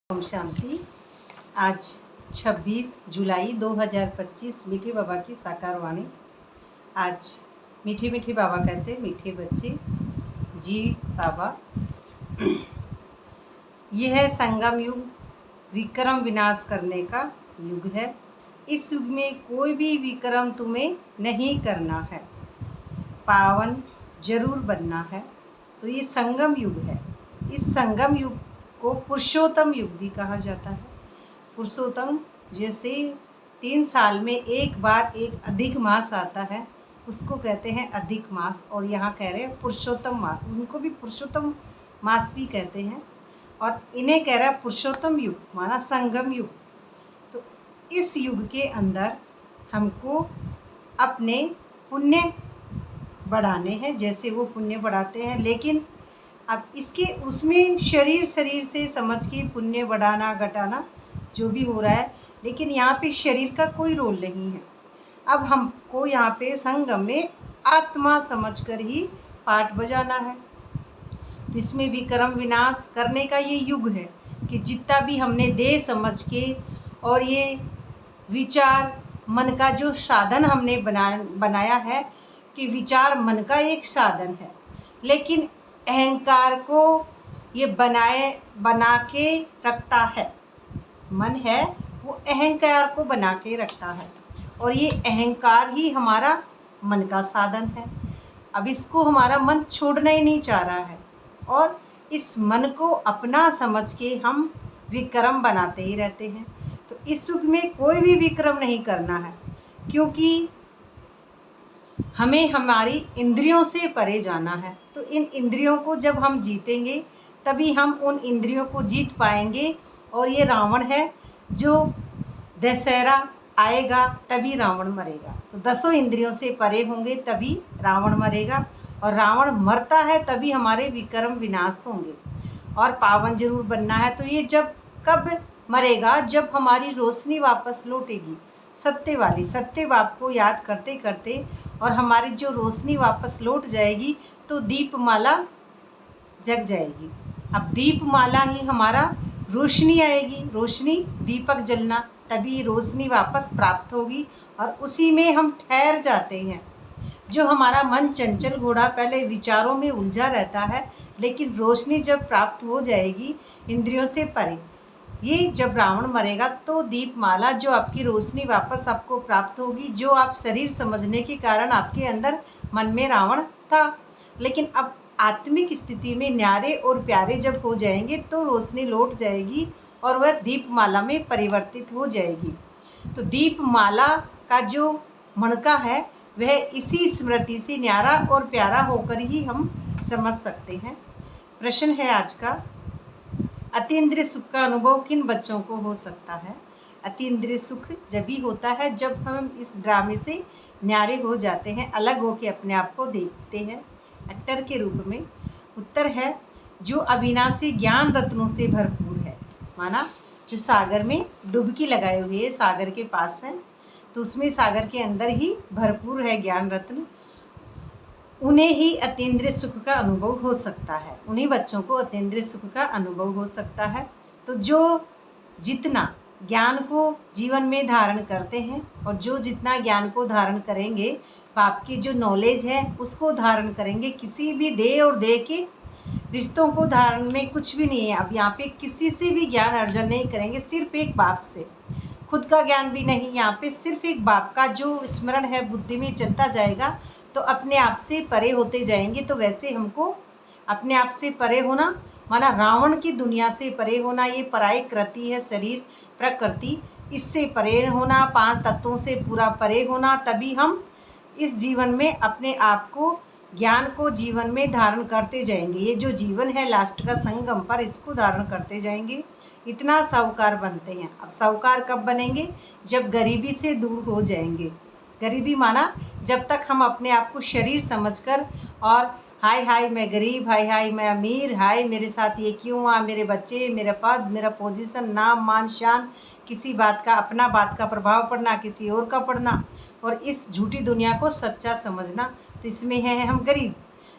ओम शांति। आज 26 जुलाई 2025 मीठे बाबा की साकार वाणी। आज मीठे मीठे बाबा कहते हैं, मीठे बच्चे जी बाबा। यह है संगम युग, विक्रम विनाश करने का युग है। इस युग में कोई भी विक्रम तुम्हें नहीं करना है, पावन जरूर बनना है। तो ये संगम युग है। इस संगम युग को पुरुषोत्तम युग भी कहा जाता है। पुरुषोत्तम जैसे 3 साल में एक बार एक अधिक मास आता है, उसको कहते हैं अधिक मास। और यहाँ कह रहे हैं पुरुषोत्तम मास, उनको भी पुरुषोत्तम मास भी कहते हैं। और इन्हें कह रहा है पुरुषोत्तम युग, माना संगम युग। तो इस युग के अंदर हमको अपने पुण्य बढ़ाने हैं, जैसे वो पुण्य बढ़ाते हैं। लेकिन अब इसके उसमें शरीर से समझ के पुण्य बढ़ाना घटाना जो भी हो रहा है, लेकिन यहाँ पे शरीर का कोई रोल नहीं है। अब हमको यहाँ पे संगम में आत्मा समझकर ही पाठ बजाना है। तो इसमें विक्रम विनाश करने का ये युग है कि जितना भी हमने देह समझ के और ये विचार मन का जो साधन हमने बनाया है कि विचार मन का एक साधन है, लेकिन अहंकार को ये बना के रखता है। मन है वो अहंकार को बना के रखता है, और ये अहंकार ही हमारा मन का साधन है। अब इसको हमारा मन छोड़ना ही नहीं चाह रहा है, और इस मन को अपना समझ के हम विक्रम बनाते ही रहते हैं। तो इस युग में कोई भी विक्रम नहीं करना है, क्योंकि हमें हमारी इंद्रियों से परे जाना है। तो इन इंद्रियों को जब हम जीतेंगे तभी हम उन इंद्रियों को जीत पाएंगे। और ये रावण है, जो दशहरा आएगा तभी रावण मरेगा। तो 10 इंद्रियों से परे होंगे तभी रावण मरेगा, और रावण मरता है तभी हमारे विक्रम विनाश होंगे और पावन जरूर बनना है। तो ये जब कब मरेगा, जब हमारी रोशनी वापस लौटेगी, सत्य वाली, सत्य बाप को याद करते करते, और हमारी जो रोशनी वापस लौट जाएगी तो दीपमाला जग जाएगी। अब दीपमाला ही हमारा रोशनी आएगी, रोशनी दीपक जलना, तभी रोशनी वापस प्राप्त होगी, और उसी में हम ठहर जाते हैं। जो हमारा मन चंचल घोड़ा पहले विचारों में उलझा रहता है, लेकिन रोशनी जब प्राप्त हो जाएगी इंद्रियों से परे, ये जब रावण मरेगा तो दीपमाला, जो आपकी रोशनी वापस आपको प्राप्त होगी, जो आप शरीर समझने के कारण आपके अंदर मन में रावण था, लेकिन अब आत्मिक स्थिति में न्यारे और प्यारे जब हो जाएंगे तो रोशनी लौट जाएगी और वह दीपमाला में परिवर्तित हो जाएगी। तो दीपमाला का जो मणका है वह इसी स्मृति से न्यारा और प्यारा होकर ही हम समझ सकते हैं। प्रश्न है आज का, अतीन्द्रिय सुख का अनुभव किन बच्चों को हो सकता है? अतीन्द्रिय सुख जब भी होता है जब हम इस ड्रामे से न्यारे हो जाते हैं, अलग होकर अपने आप को देखते हैं एक्टर के रूप में। उत्तर है जो अविनाशी ज्ञान रत्नों से भरपूर है, माना जो सागर में डुबकी लगाए हुए है, सागर के पास है, तो उसमें सागर के अंदर ही भरपूर है ज्ञान रत्न, उन्हें ही अतीन्द्रिय सुख का अनुभव हो सकता है। उन्हीं बच्चों को अतीन्द्रिय सुख का अनुभव हो सकता है। तो जो जितना ज्ञान को जीवन में धारण करते हैं, और जो जितना ज्ञान को धारण करेंगे, बाप की जो नॉलेज है उसको धारण करेंगे, किसी भी देह और देह के रिश्तों को धारण में कुछ भी नहीं है। अब यहाँ पे किसी से भी ज्ञान अर्जन नहीं करेंगे, सिर्फ एक बाप से, खुद का ज्ञान भी नहीं, यहाँ पे सिर्फ एक बाप का जो स्मरण है बुद्धि में चलता जाएगा तो अपने आप से परे होते जाएंगे। तो वैसे हमको अपने आप से परे होना, माना रावण की दुनिया से परे होना, ये पराई कृति है, शरीर प्रकृति, इससे परे होना, 5 तत्वों से पूरा परे होना, तभी हम इस जीवन में अपने आप को, ज्ञान को जीवन में धारण करते जाएंगे। ये जो जीवन है लास्ट का संगम पर, इसको धारण करते जाएंगे, इतना साहूकार बनते हैं। अब साहूकार कब बनेंगे? जब गरीबी से दूर हो जाएंगे। गरीबी माना जब तक हम अपने आप को शरीर समझकर, और हाय हाय मैं गरीब, हाय हाय मैं अमीर, हाय मेरे साथ ये क्यों हुआ, मेरे बच्चे, मेरा पद, मेरा पोजीशन, नाम मान शान, किसी बात का, अपना बात का प्रभाव पड़ना, किसी और का पड़ना, और इस झूठी दुनिया को सच्चा समझना, तो इसमें है हम गरीब।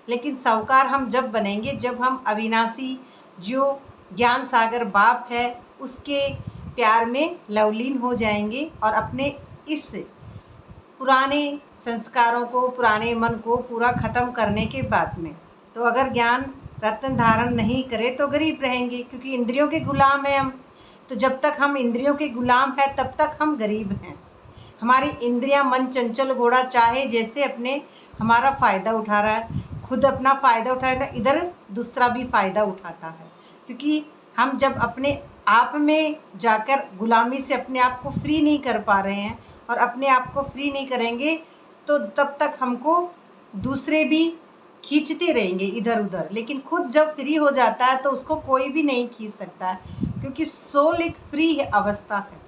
लेकिन साहूकार हम जब बनेंगे जब हम अविनाशी जो ज्ञान सागर बाप है उसके प्यार में लवलीन हो जाएंगे और अपने इस पुराने संस्कारों को, पुराने मन को पूरा ख़त्म करने के बाद में, तो अगर ज्ञान रत्न धारण नहीं करे तो गरीब रहेंगे, क्योंकि इंद्रियों के गुलाम हैं हम। तो जब तक हम इंद्रियों के गुलाम हैं तब तक हम गरीब हैं। हमारी इंद्रियां, मन चंचल घोड़ा चाहे जैसे अपने हमारा फ़ायदा उठा रहा है, खुद अपना फ़ायदा उठा रहा है, इधर दूसरा भी फ़ायदा उठाता है। क्योंकि हम जब अपने आप में जाकर गुलामी से अपने आप को फ्री नहीं कर पा रहे हैं और अपने आप को फ्री नहीं करेंगे तो तब तक हमको दूसरे भी खींचते रहेंगे इधर उधर। लेकिन खुद जब फ्री हो जाता है तो उसको कोई भी नहीं खींच सकता है, क्योंकि सोल एक फ्री अवस्था है।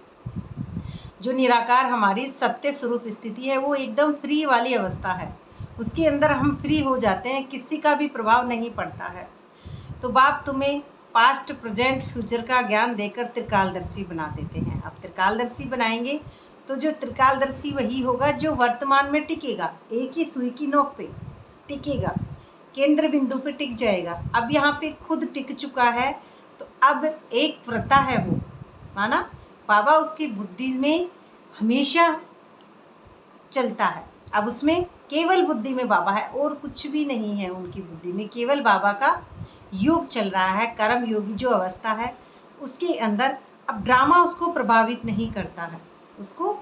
जो निराकार हमारी सत्य स्वरूप स्थिति है वो एकदम फ्री वाली अवस्था है। उसके अंदर हम फ्री हो जाते हैं, किसी का भी प्रभाव नहीं पड़ता है। तो बाप तुम्हें पास्ट, प्रेजेंट, फ्यूचर का ज्ञान देकर त्रिकालदर्शी बना देते हैं। अब त्रिकालदर्शी बनाएंगे तो जो त्रिकालदर्शी वही होगा जो वर्तमान में टिकेगा, एक ही सुई की नोक पे टिकेगा, केंद्र बिंदु पे टिक जाएगा। अब यहाँ पे खुद टिक चुका है तो अब एक व्रता है वो, माना बाबा उसकी बुद्धि में हमेशा चलता है। अब उसमें केवल बुद्धि में बाबा है और कुछ भी नहीं है उनकी बुद्धि में, केवल बाबा का योग चल रहा है। कर्म योगी जो अवस्था है उसके अंदर अब ड्रामा उसको प्रभावित नहीं करता है, उसको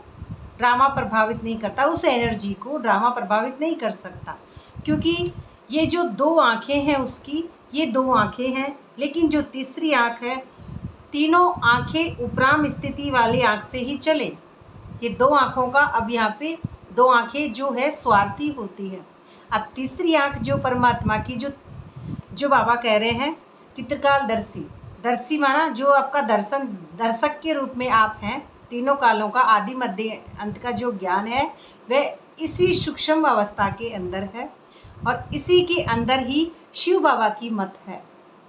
ड्रामा प्रभावित नहीं करता, उस एनर्जी को ड्रामा प्रभावित नहीं कर सकता। क्योंकि ये जो दो आँखें हैं उसकी, ये दो आँखें हैं, लेकिन जो तीसरी आँख है, तीनों आँखें उपराम स्थिति वाली आँख से ही चले। ये दो आँखों का अब यहाँ पे दो आँखें जो है स्वार्थी होती है। अब तीसरी आँख जो परमात्मा की, जो बाबा कह रहे हैं कि त्रिकालदर्शी, दर्शी माना जो आपका दर्शक के रूप में आप हैं। तीनों कालों का आदि मध्य अंत का जो ज्ञान है वह इसी सूक्ष्म अवस्था के अंदर है और इसी के अंदर ही शिव बाबा की मत है।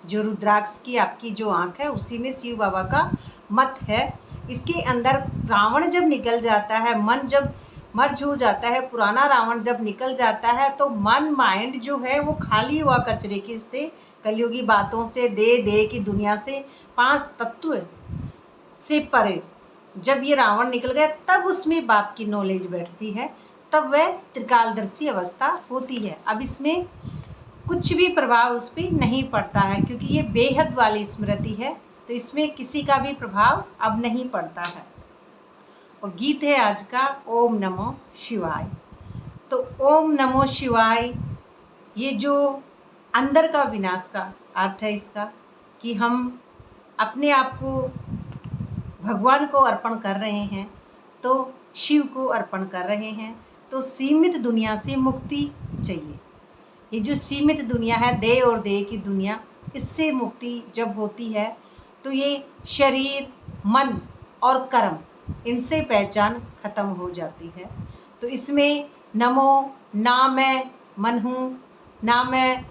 जो रुद्राक्ष की आपकी जो आँख है उसी में शिव बाबा का मत है। इसके अंदर रावण जब निकल जाता है, मन जब मर्ज हो जाता है, पुराना रावण जब निकल जाता है तो मन, माइंड जो है वो खाली हुआ कचरे के से, कलयुगी बातों से, दे की दुनिया से, पांच तत्व से परे जब ये रावण निकल गया तब उसमें बाप की नॉलेज बैठती है, तब वह त्रिकालदर्शी अवस्था होती है। अब इसमें कुछ भी प्रभाव उस पर नहीं पड़ता है, क्योंकि ये बेहद वाली स्मृति है, तो इसमें किसी का भी प्रभाव अब नहीं पड़ता है। और गीत है आज का ओम नमो शिवाय। तो ओम नमो शिवाय, ये जो अंदर का विनाश का अर्थ है इसका, कि हम अपने आप को भगवान को अर्पण कर रहे हैं, तो शिव को अर्पण कर रहे हैं, तो सीमित दुनिया से मुक्ति चाहिए। ये जो सीमित दुनिया है, देह और देह की दुनिया, इससे मुक्ति जब होती है तो ये शरीर, मन और कर्म, इनसे पहचान खत्म हो जाती है। तो इसमें नमो, ना मैं मन हूँ, ना मैं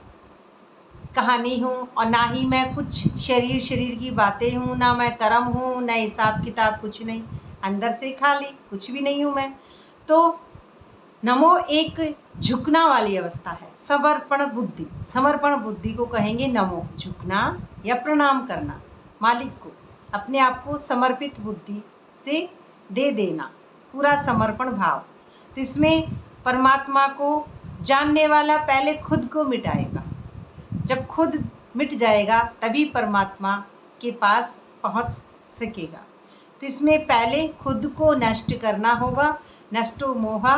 कहानी हूँ और ना ही मैं कुछ शरीर की बातें हूँ, ना मैं कर्म हूँ, ना हिसाब किताब, कुछ नहीं, अंदर से खाली, कुछ भी नहीं हूँ मैं। तो नमो एक झुकना वाली अवस्था है, समर्पण बुद्धि, समर्पण बुद्धि को कहेंगे नमो। झुकना या प्रणाम करना, मालिक को, अपने आप को समर्पित बुद्धि से दे देना, पूरा समर्पण भाव। तो इसमें परमात्मा को जानने वाला पहले खुद को मिटाएगा, जब खुद मिट जाएगा तभी परमात्मा के पास पहुंच सकेगा। तो इसमें पहले खुद को नष्ट करना होगा, नष्टो मोहा।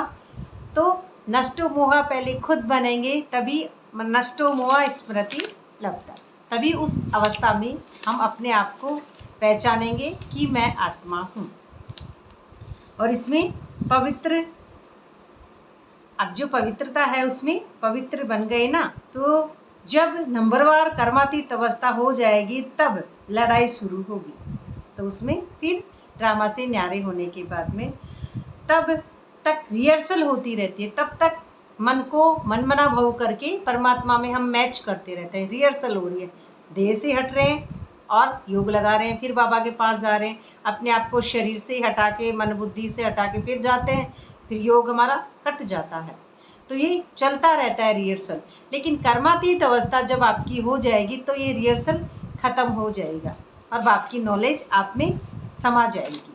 तो नष्टो मोहा पहले खुद बनेंगे तभी नष्टो मोहा स्मृति लगता, तभी उस अवस्था में हम अपने आप को पहचानेंगे कि मैं आत्मा हूँ। और इसमें पवित्र, अब जो पवित्रता है उसमें पवित्र बन गए ना, तो जब नंबरवार कर्मातीत अवस्था हो जाएगी तब लड़ाई शुरू होगी। तो उसमें फिर ड्रामा से न्यारे होने के बाद में तब तक रिहर्सल होती रहती है, तब तक मन को मनमना भाव करके परमात्मा में हम मैच करते रहते हैं। रिहर्सल हो रही है, देह से हट रहे हैं और योग लगा रहे हैं, फिर बाबा के पास जा रहे हैं, अपने आप को शरीर से हटा के, मन बुद्धि से हटा के फिर जाते हैं, फिर योग हमारा कट जाता है। तो ये चलता रहता है रिहर्सल। लेकिन कर्मातीत अवस्था जब आपकी हो जाएगी तो ये रिहर्सल ख़त्म हो जाएगा और बाप की नॉलेज आप में समा जाएगी।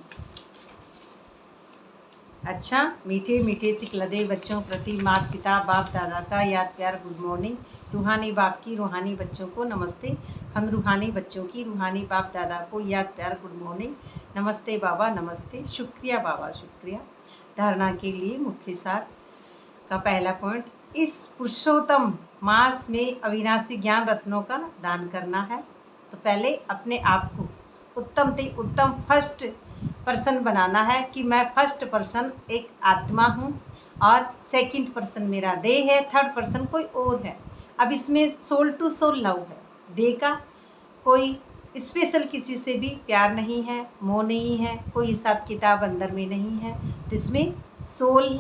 अच्छा, मीठे मीठे सिकलदे बच्चों प्रति माता पिता बाप दादा का याद प्यार गुड मॉर्निंग। रूहानी बाप की रूहानी बच्चों को नमस्ते। हम रूहानी बच्चों की रूहानी बाप दादा को याद प्यार गुड मॉर्निंग। नमस्ते बाबा, नमस्ते, शुक्रिया बाबा, शुक्रिया। धारणा के लिए मुख्य सार का पहला पॉइंट, इस पुरुषोत्तम मास में अविनाशी ज्ञान रत्नों का दान करना है। तो पहले अपने आप को उत्तम से उत्तम फर्स्ट पर्सन बनाना है कि मैं फर्स्ट पर्सन एक आत्मा हूँ और सेकंड पर्सन मेरा देह है, थर्ड पर्सन कोई और है। अब इसमें सोल टू सोल लव है। देह का कोई स्पेशल किसी से भी प्यार नहीं है, मोह नहीं है, कोई हिसाब किताब अंदर में नहीं है। तो इसमें सोल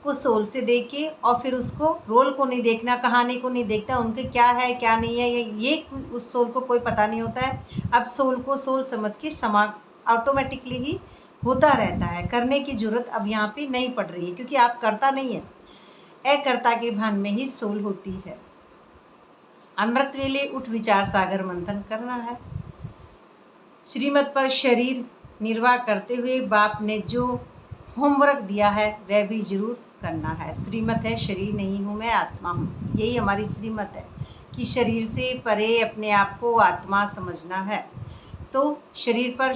को सोल से देखे और फिर उसको रोल को नहीं देखना, कहानी को नहीं देखना, उनके क्या है क्या नहीं है, ये उस सोल को कोई पता नहीं होता है। अब सोल को सोल समझ के समा ऑटोमेटिकली ही होता रहता है। करने की ज़रूरत अब यहाँ पे नहीं पड़ रही है क्योंकि आप करता नहीं है। अकर्ता के भान में ही सोल होती है। अमृत वेले उठ विचार सागर मंथन करना है। श्रीमत पर शरीर निर्वाह करते हुए बाप ने जो होमवर्क दिया है वह भी जरूर करना है। श्रीमत है शरीर नहीं हूँ मैं आत्मा हूँ, यही हमारी श्रीमत है कि शरीर से परे अपने आप को आत्मा समझना है। तो शरीर पर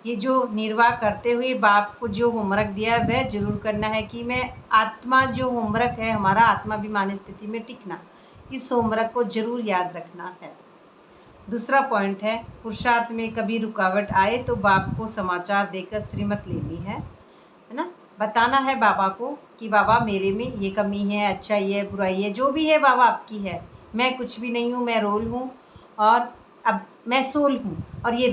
ये जो निर्वाह करते हुए बाप को जो होमवर्क दिया है वह जरूर करना है कि मैं आत्मा, जो होमवर्क है हमारा आत्माभिमानी स्थिति में टिकना, इस होमवर्क को जरूर याद रखना है। दूसरा पॉइंट है, पुरुषार्थ में कभी रुकावट आए तो बाप को समाचार देकर श्रीमत लेनी है ना। बताना है बाबा को कि बाबा मेरे में ये कमी है, अच्छाई है, बुराई है, जो भी है बाबा आपकी है, मैं कुछ भी नहीं हूँ, मैं रोल हूँ और अब मैं सोल हूँ और ये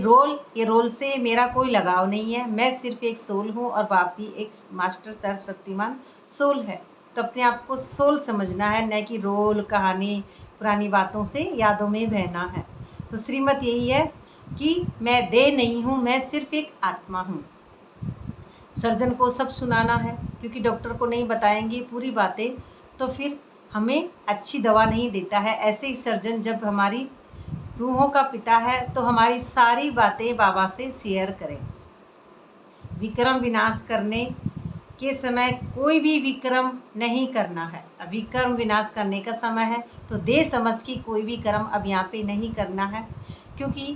रोल से मेरा कोई लगाव नहीं है। मैं सिर्फ एक सोल हूँ और बाप भी एक मास्टर सर्वशक्तिमान सोल है। तो अपने आप को सोल समझना है, न कि रोल, कहानी, पुरानी बातों से यादों में बहना है। तो श्रीमत यही है कि मैं देह नहीं हूँ, मैं सिर्फ एक आत्मा हूँ। सर्जन को सब सुनाना है क्योंकि डॉक्टर को नहीं बताएंगे पूरी बातें तो फिर हमें अच्छी दवा नहीं देता है। ऐसे ही सर्जन जब हमारी रूहों का पिता है तो हमारी सारी बातें बाबा से शेयर करें। विक्रम विनाश करने के समय कोई भी विक्रम नहीं करना है। अब विक्रम विनाश करने का समय है तो देह समझ के कोई भी कर्म अब यहाँ पे नहीं करना है क्योंकि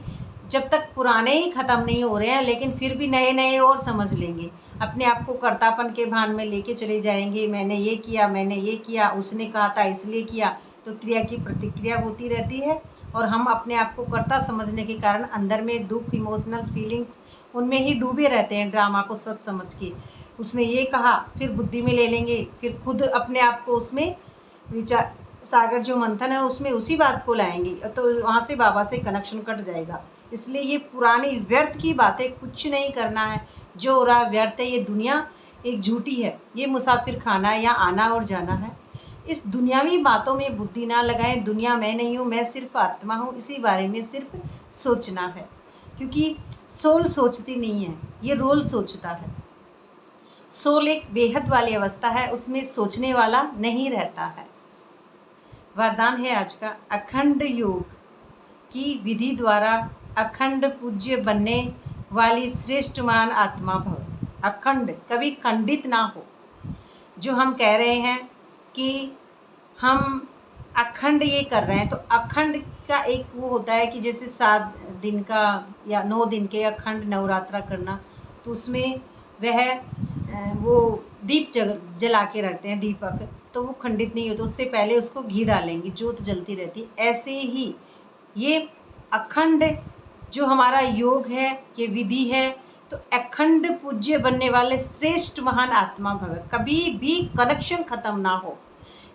जब तक पुराने ही ख़त्म नहीं हो रहे हैं लेकिन फिर भी नए नए और समझ लेंगे। अपने आप को कर्तापन के भान में लेके चले जाएंगे, मैंने ये किया, मैंने ये किया, उसने कहा था इसलिए किया। तो क्रिया की प्रतिक्रिया होती रहती है और हम अपने आप को कर्ता समझने के कारण अंदर में दुख, इमोशनल फीलिंग्स उनमें ही डूबे रहते हैं। ड्रामा को सच समझ के उसने ये कहा फिर बुद्धि में ले लेंगे, फिर खुद अपने आप को उसमें विचार सागर जो मंथन है उसमें उसी बात को लाएंगे तो वहाँ से बाबा से कनेक्शन कट जाएगा। इसलिए ये पुरानी व्यर्थ की बातें कुछ नहीं करना है। जो हो रहा व्यर्थ है, ये दुनिया एक झूठी है, ये मुसाफिर खाना है, यहाँ आना और जाना है। इस दुनियावी बातों में बुद्धि ना लगाएं। दुनिया मैं नहीं हूँ, मैं सिर्फ आत्मा हूँ, इसी बारे में सिर्फ सोचना है क्योंकि सोल सोचती नहीं है, ये रोल सोचता है। सोल एक बेहद वाली अवस्था है, उसमें सोचने वाला नहीं रहता है। वरदान है आज का, अखंड योग की विधि द्वारा अखंड पूज्य बनने वाली श्रेष्ठमान आत्मा भव। अखंड, कभी खंडित ना हो। जो हम कह रहे हैं कि हम अखंड ये कर रहे हैं तो अखंड का एक वो होता है कि जैसे 7 दिन का या 9 दिन के अखंड नवरात्रा करना, तो उसमें वह वो दीप जला के रखते हैं, दीपक, तो वो खंडित नहीं होता। उससे पहले उसको घी डालेंगे, ज्योत जलती रहती। ऐसे ही ये अखंड जो हमारा योग है, ये विधि है, तो अखंड पूज्य बनने वाले श्रेष्ठ महान आत्मा भव। कभी भी कनेक्शन ख़त्म ना हो,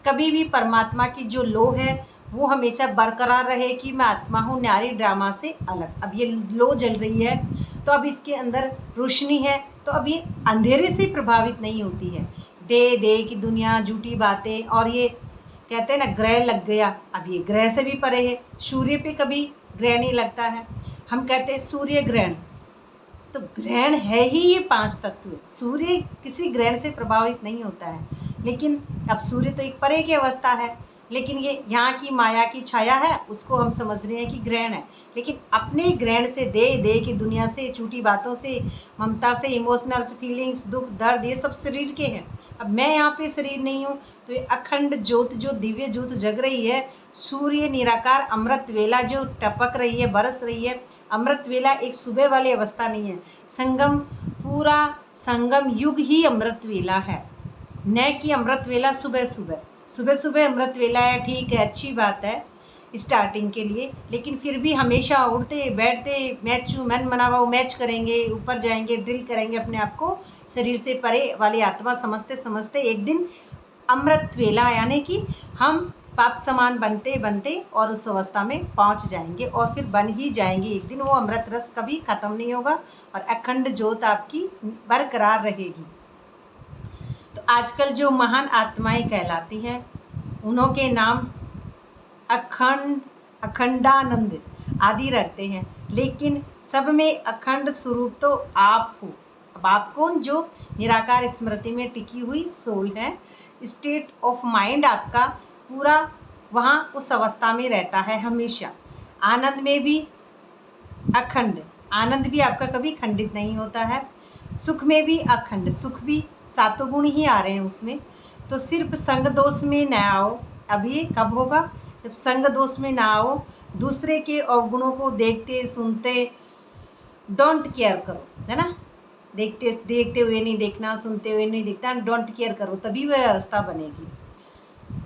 कभी भी परमात्मा की जो लो है वो हमेशा बरकरार रहे कि मैं आत्मा हूँ, न्यारी ड्रामा से अलग। अब ये लो जल रही है तो अब इसके अंदर रोशनी है तो अब ये अंधेरे से प्रभावित नहीं होती है। दे की दुनिया, झूठी बातें, और ये कहते हैं ना ग्रह लग गया, अब ये ग्रह से भी परे है। सूर्य पे कभी ग्रह नहीं लगता है। हम कहते हैं सूर्य ग्रहण, तो ग्रहण है ही ये 5 तत्व। सूर्य किसी ग्रहण से प्रभावित नहीं होता है, लेकिन अब सूर्य तो एक परे की अवस्था है, लेकिन ये यहाँ की माया की छाया है, उसको हम समझ रहे हैं कि ग्रहण है। लेकिन अपने ग्रहण से दे की दुनिया से, झूठी बातों से, ममता से, इमोशनल फीलिंग्स, दुख दर्द, ये सब शरीर के हैं। अब मैं यहाँ पे शरीर नहीं हूँ। तो ये अखंड ज्योत, जो दिव्य ज्योत जग रही है, सूर्य निराकार अमृत वेला जो टपक रही है, बरस रही है। अमृत वेला एक सुबह वाली अवस्था नहीं है। संगम, पूरा संगम युग ही अमृत वेला है, न कि अमृत वेला सुबह सुबह। सुबह सुबह अमृत वेला है, ठीक है, अच्छी बात है स्टार्टिंग के लिए। लेकिन फिर भी हमेशा उठते बैठते मन मनावा मैच करेंगे, ऊपर जाएंगे, ड्रिल करेंगे अपने आप को शरीर से परे वाली आत्मा समझते समझते एक दिन अमृत वेला, यानी कि हम पाप समान बनते बनते और उस अवस्था में पहुंच जाएंगे और फिर बन ही जाएंगे एक दिन। वो अमृत रस कभी ख़त्म नहीं होगा और अखंड ज्योत आपकी बरकरार रहेगी। तो आजकल जो महान आत्माएं कहलाती हैं, उन्हों के नाम अखंड, अखंडानंद आदि रखते हैं, लेकिन सब में अखंड स्वरूप तो आप हो। अब आप कौन? जो निराकार स्मृति में टिकी हुई सोल है। स्टेट ऑफ माइंड आपका पूरा वहाँ उस अवस्था में रहता है हमेशा। आनंद में भी अखंड, आनंद भी आपका कभी खंडित नहीं होता है। सुख में भी अखंड, सुख भी सातों गुण ही आ रहे हैं उसमें। तो सिर्फ संग दोष में न आओ। अब ये कब होगा? जब संग दोष में ना आओ, दूसरे के अवगुणों को देखते सुनते डोंट केयर करो, है ना। देखते हुए नहीं देखना, सुनते हुए नहीं देखना, डोंट केयर करो, तभी वह अवस्था बनेगी।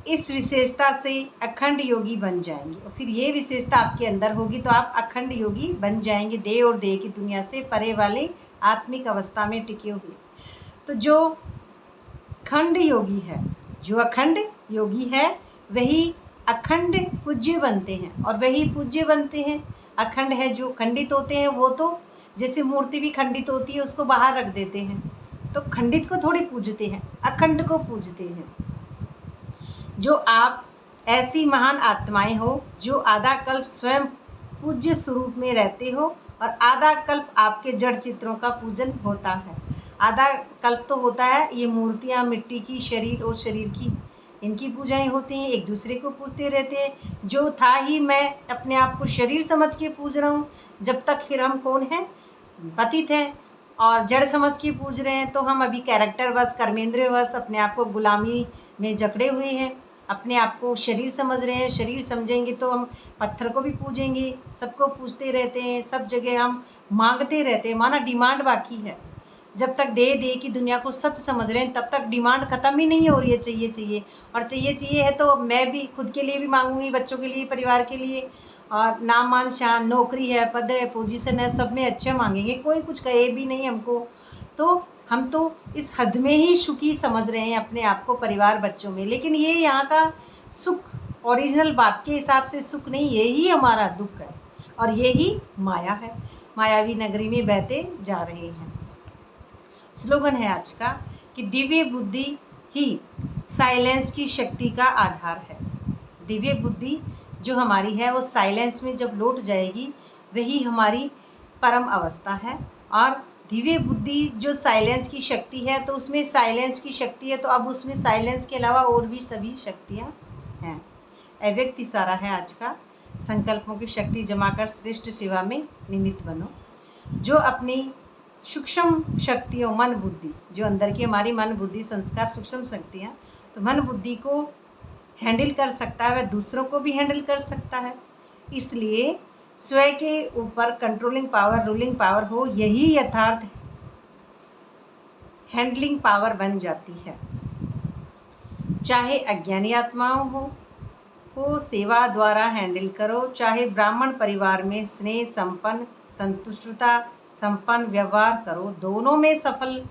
इस विशेषता से अखंड योगी बन जाएंगे और फिर ये विशेषता आपके अंदर होगी तो आप अखंड योगी बन जाएंगे, देह और देह की दुनिया से परे वाले आत्मिक अवस्था में टिके हुए। तो जो खंड योगी है, जो अखंड योगी है, वही अखंड पूज्य बनते हैं और वही पूज्य बनते हैं। अखंड है, जो खंडित होते हैं वो तो जैसे मूर्ति भी खंडित होती है उसको बाहर रख देते हैं, तो खंडित को थोड़ी पूजते हैं, अखंड को पूजते हैं। जो आप ऐसी महान आत्माएं हो जो आधा कल्प स्वयं पूज्य स्वरूप में रहते हो और आधा कल्प आपके जड़ चित्रों का पूजन होता है। आधा कल्प तो होता है ये मूर्तियाँ, मिट्टी की, शरीर और शरीर की, इनकी पूजाएं होती हैं, एक दूसरे को पूजते रहते हैं। जो था ही मैं अपने आप को शरीर समझ के पूज रहा हूँ, जब तक फिर हम कौन हैं? पतित हैं। और जड़ समझ के पूज रहे हैं तो हम अभी कैरेक्टर बस, कर्मेंद्रिय बस अपने आप को गुलामी में जकड़े हुए हैं, अपने आप को शरीर समझ रहे हैं। शरीर समझेंगे तो हम पत्थर को भी पूजेंगे, सबको पूजते रहते हैं, सब जगह हम मांगते रहते हैं, माना डिमांड बाकी है। जब तक दे की दुनिया को सच समझ रहे हैं तब तक डिमांड ख़त्म ही नहीं हो रही है, चाहिए चाहिए। और चाहिए है तो मैं भी खुद के लिए भी मांगूंगी, बच्चों के लिए, परिवार के लिए, और नाम मान शान, नौकरी है, पद है, पोजीशन है, सब में अच्छे मांगेंगे, कोई कुछ कहे भी नहीं हमको। तो हम तो इस हद में ही सुखी समझ रहे हैं अपने आप को, परिवार बच्चों में। लेकिन ये यहाँ का सुख ओरिजिनल बाप के हिसाब से सुख नहीं, यही हमारा दुख है और यही माया है। मायावी नगरी में बहते जा रहे हैं। स्लोगन है आज का कि दिव्य बुद्धि ही साइलेंस की शक्ति का आधार है। दिव्य बुद्धि जो हमारी है वो साइलेंस में जब लौट जाएगी वही हमारी परम अवस्था है। और दिव्य बुद्धि जो साइलेंस की शक्ति है, तो उसमें साइलेंस की शक्ति है, तो अब उसमें साइलेंस के अलावा और भी सभी शक्तियाँ हैं। अव्यक्त इशारा है आज का। संकल्पों की शक्ति जमा कर श्रेष्ठ सेवा में निमित्त बनो। जो अपनी सूक्ष्म शक्तियों, मन बुद्धि, जो अंदर की हमारी मन बुद्धि संस्कार सूक्ष्म शक्तियाँ, तो मन बुद्धि को हैंडल कर सकता है वह दूसरों को भी हैंडल कर सकता है। इसलिए स्वयं के ऊपर कंट्रोलिंग पावर, रूलिंग पावर हो, यही यथार्थ हैंडलिंग पावर बन जाती है। चाहे अज्ञानी आत्माओं हो सेवा द्वारा हैंडल करो, चाहे ब्राह्मण परिवार में स्नेह संपन्न, संतुष्टता संपन्न व्यवहार करो, दोनों में सफल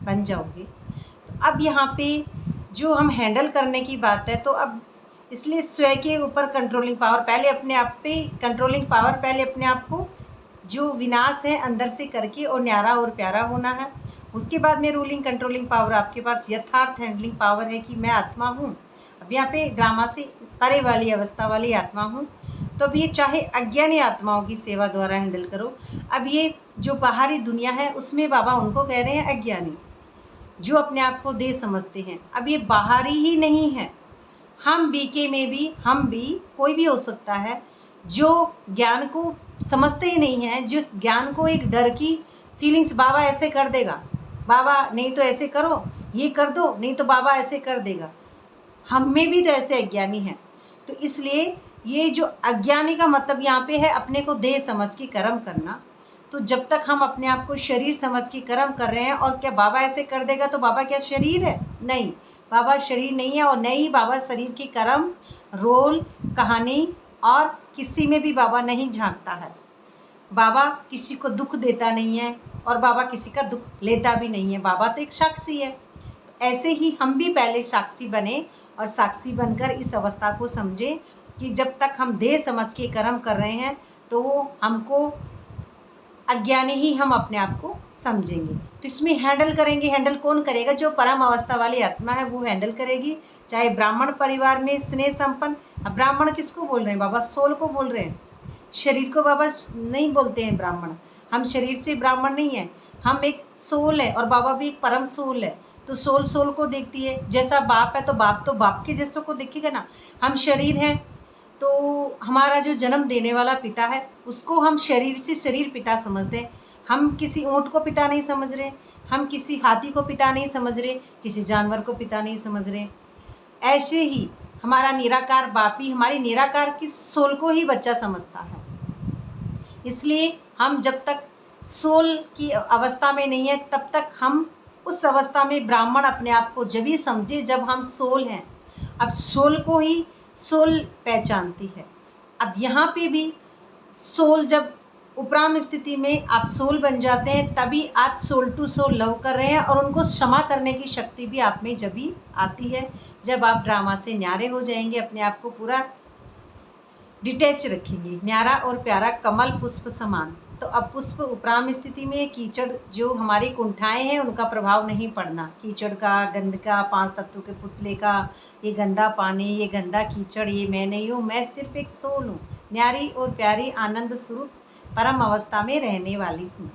बन जाओगे। तो अब यहाँ पे जो हम हैंडल करने की बात है, तो अब इसलिए स्वयं के ऊपर कंट्रोलिंग पावर, पहले अपने आप पे कंट्रोलिंग पावर, पहले अपने आप को जो विनाश है अंदर से करके और न्यारा और प्यारा होना है। उसके बाद में रूलिंग कंट्रोलिंग पावर, आपके पास यथार्थ हैंडलिंग पावर है कि मैं आत्मा हूँ। अब यहाँ पे ड्रामा से परे वाली अवस्था वाली आत्मा हूँ। तो अब ये चाहे अज्ञानी आत्माओं की सेवा द्वारा हैंडल करो। अब ये जो बाहरी दुनिया है उसमें बाबा उनको कह रहे हैं अज्ञानी, जो अपने आप को देह समझते हैं। अब ये बाहरी ही नहीं है, हम बीके में भी, हम भी कोई भी हो सकता है जो ज्ञान को समझते ही नहीं है, जिस ज्ञान को एक डर की फीलिंग्स, बाबा ऐसे कर देगा, बाबा नहीं तो ऐसे करो, ये कर दो, नहीं तो बाबा ऐसे कर देगा। हम में भी तो ऐसे अज्ञानी हैं। तो इसलिए ये जो अज्ञानी का मतलब यहाँ पे है अपने को देह समझ के कर्म करना। तो जब तक हम अपने आप को शरीर समझ के कर्म कर रहे हैं, और क्या बाबा ऐसे कर देगा तो बाबा क्या शरीर है? नहीं, बाबा शरीर नहीं है, और नहीं बाबा शरीर की कर्म, रोल, कहानी और किसी में भी बाबा नहीं झांकता है। बाबा किसी को दुख देता नहीं है और बाबा किसी का दुख लेता भी नहीं है। बाबा तो एक साक्षी है। ऐसे ही हम भी पहले साक्षी बने और साक्षी बनकर इस अवस्था को समझे कि जब तक हम देह समझ के कर्म कर रहे हैं तो वो हमको अज्ञानी ही हम अपने आप को समझेंगे। तो इसमें हैंडल करेंगे, हैंडल कौन करेगा? जो परम अवस्था वाली आत्मा है वो हैंडल करेगी। चाहे ब्राह्मण परिवार में स्नेह संपन्न, अब ब्राह्मण किसको बोल रहे हैं? बाबा सोल को बोल रहे हैं, शरीर को बाबा नहीं बोलते हैं ब्राह्मण। हम शरीर से ब्राह्मण नहीं हैं, हम एक सोल है, और बाबा भी एक परम सोल है। तो सोल सोल को देखती है, जैसा बाप है तो बाप के जैसों को देखेगा ना। हम शरीर हैं तो हमारा जो जन्म देने वाला पिता है उसको हम शरीर से शरीर पिता समझते हैं। हम किसी ऊँट को पिता नहीं समझ रहे, हम किसी हाथी को पिता नहीं समझ रहे, किसी जानवर को पिता नहीं समझ रहे। ऐसे ही हमारा निराकार बाप ही हमारी निराकार की सोल को ही बच्चा समझता है। इसलिए हम जब तक सोल की अवस्था में नहीं है तब तक हम उस अवस्था में ब्राह्मण अपने आप को जब ही समझे जब हम सोल हैं। अब सोल को ही सोल पहचानती है। अब यहाँ पे भी सोल जब उपराम स्थिति में आप सोल बन जाते हैं तभी आप सोल टू सोल लव कर रहे हैं, और उनको क्षमा करने की शक्ति भी आप में जब भी आती है जब आप ड्रामा से न्यारे हो जाएंगे, अपने आप को पूरा डिटैच रखेंगे, न्यारा और प्यारा कमल पुष्प समान। तो अब पुष्प उपराम स्थिति में कीचड़ जो हमारी कुंठाएं हैं उनका प्रभाव नहीं पड़ना, कीचड़ का, गंध का, 5 तत्वों के पुतले का, ये गंदा पानी, ये गंदा कीचड़, ये मैं नहीं हूँ, मैं सिर्फ एक सोल हूँ, न्यारी और प्यारी आनंद स्वरूप परम अवस्था में रहने वाली हूँ।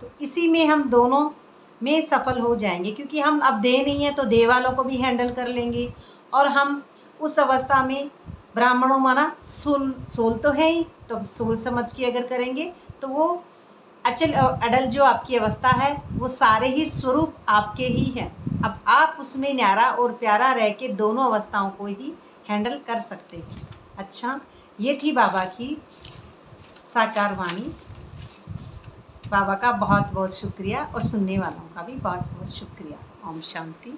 तो इसी में हम दोनों में सफल हो जाएंगे, क्योंकि हम अब देह नहीं है तो देह वालों को भी हैंडल कर लेंगे, और हम उस अवस्था में ब्राह्मणों माना सोल तो है ही, तो सोल समझ के अगर करेंगे तो वो अचल अडल जो आपकी अवस्था है वो सारे ही स्वरूप आपके ही हैं। अब आप उसमें न्यारा और प्यारा रह के दोनों अवस्थाओं को ही हैंडल कर सकते हैं। अच्छा, ये थी बाबा की साकार वाणी। बाबा का बहुत बहुत शुक्रिया, और सुनने वालों का भी बहुत बहुत शुक्रिया। ओम शांति।